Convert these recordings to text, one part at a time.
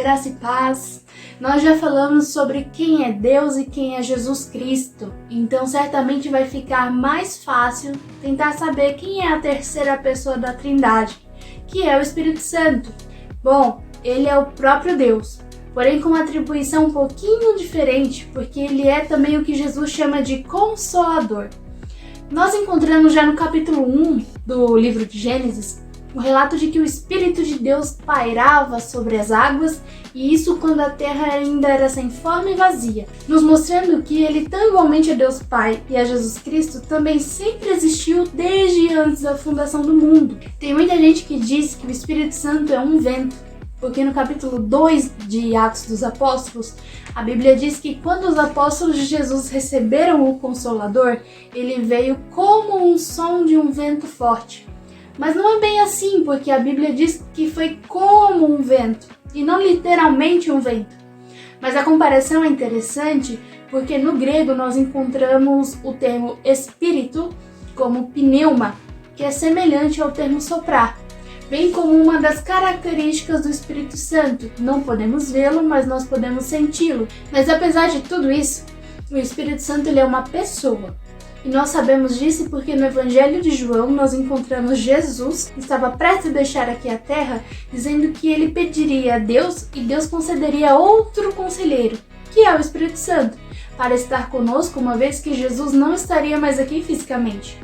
graça e paz. Nós já falamos sobre quem é Deus e quem é Jesus Cristo, então certamente vai ficar mais fácil tentar saber quem é a terceira pessoa da Trindade, que é o Espírito Santo. Bom, ele é o próprio Deus, porém com uma atribuição um pouquinho diferente, porque ele é também o que Jesus chama de Consolador. Nós encontramos já no capítulo 1 do livro de Gênesis o relato de que o Espírito de Deus pairava sobre as águas, e isso quando a terra ainda era sem forma e vazia, nos mostrando que ele tão igualmente a Deus Pai e a Jesus Cristo também sempre existiu desde antes da fundação do mundo. Tem muita gente que diz que o Espírito Santo é um vento, porque no capítulo 2 de Atos dos Apóstolos, a Bíblia diz que quando os apóstolos de Jesus receberam o Consolador, ele veio como um som de um vento forte. Mas não é bem assim, porque a Bíblia diz que foi como um vento, e não literalmente um vento. Mas a comparação é interessante, porque no grego nós encontramos o termo espírito como pneuma, que é semelhante ao termo soprar, bem como uma das características do Espírito Santo. Não podemos vê-lo, mas nós podemos senti-lo. Mas apesar de tudo isso, o Espírito Santo ele é uma pessoa. E nós sabemos disso porque no Evangelho de João nós encontramos Jesus, que estava prestes a deixar aqui a terra, dizendo que ele pediria a Deus e Deus concederia outro conselheiro, que é o Espírito Santo, para estar conosco uma vez que Jesus não estaria mais aqui fisicamente.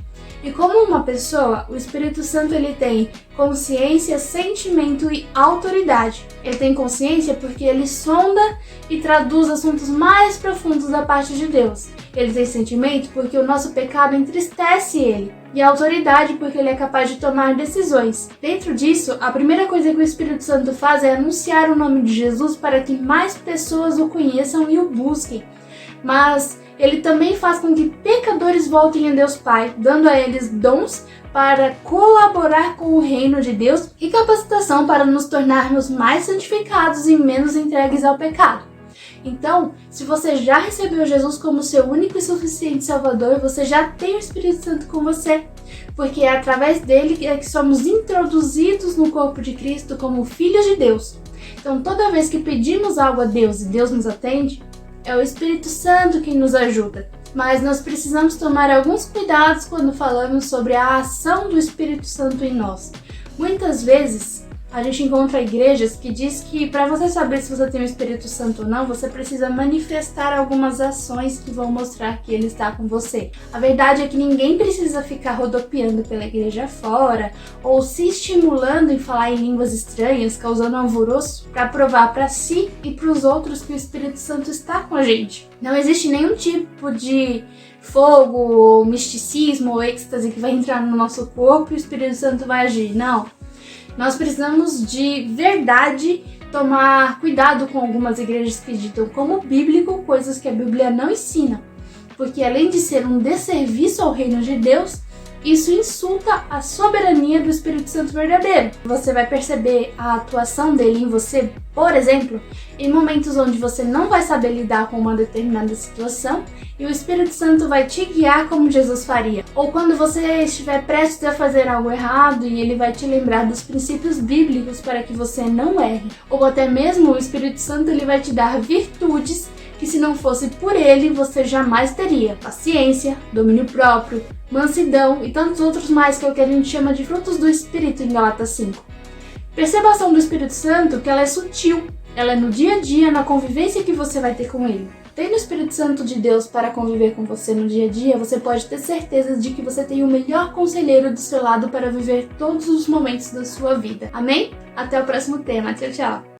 E como uma pessoa, o Espírito Santo ele tem consciência, sentimento e autoridade. Ele tem consciência porque ele sonda e traduz assuntos mais profundos da parte de Deus. Ele tem sentimento porque o nosso pecado entristece ele. E autoridade porque ele é capaz de tomar decisões. Dentro disso, a primeira coisa que o Espírito Santo faz é anunciar o nome de Jesus para que mais pessoas o conheçam e o busquem. Mas ele também faz com que pecadores voltem a Deus Pai, dando a eles dons para colaborar com o reino de Deus e capacitação para nos tornarmos mais santificados e menos entregues ao pecado. Então, se você já recebeu Jesus como seu único e suficiente Salvador, você já tem o Espírito Santo com você, porque é através dele que somos introduzidos no corpo de Cristo como filhos de Deus. Então, toda vez que pedimos algo a Deus e Deus nos atende, é o Espírito Santo quem nos ajuda. Mas nós precisamos tomar alguns cuidados quando falamos sobre a ação do Espírito Santo em nós. Muitas vezes a gente encontra igrejas que diz que para você saber se você tem o Espírito Santo ou não, você precisa manifestar algumas ações que vão mostrar que ele está com você. A verdade é que ninguém precisa ficar rodopiando pela igreja fora ou se estimulando em falar em línguas estranhas, causando alvoroço, para provar para si e para os outros que o Espírito Santo está com a gente. Não existe nenhum tipo de fogo, ou misticismo ou êxtase que vai entrar no nosso corpo e o Espírito Santo vai agir. Não. Nós precisamos de verdade tomar cuidado com algumas igrejas que ditam como bíblico coisas que a Bíblia não ensina, porque além de ser um desserviço ao reino de Deus, isso insulta a soberania do Espírito Santo verdadeiro. Você vai perceber a atuação dele em você, por exemplo, em momentos onde você não vai saber lidar com uma determinada situação e o Espírito Santo vai te guiar como Jesus faria. Ou quando você estiver prestes a fazer algo errado e ele vai te lembrar dos princípios bíblicos para que você não erre. Ou até mesmo o Espírito Santo ele vai te dar virtudes que se não fosse por ele, você jamais teria. Paciência, domínio próprio, mansidão e tantos outros mais que é o que a gente chama de frutos do Espírito em Gálatas 5. Perceba a ação do Espírito Santo que ela é sutil, ela é no dia a dia, na convivência que você vai ter com ele. Tendo o Espírito Santo de Deus para conviver com você no dia a dia, você pode ter certeza de que você tem o melhor conselheiro do seu lado para viver todos os momentos da sua vida. Amém? Até o próximo tema. Tchau, tchau!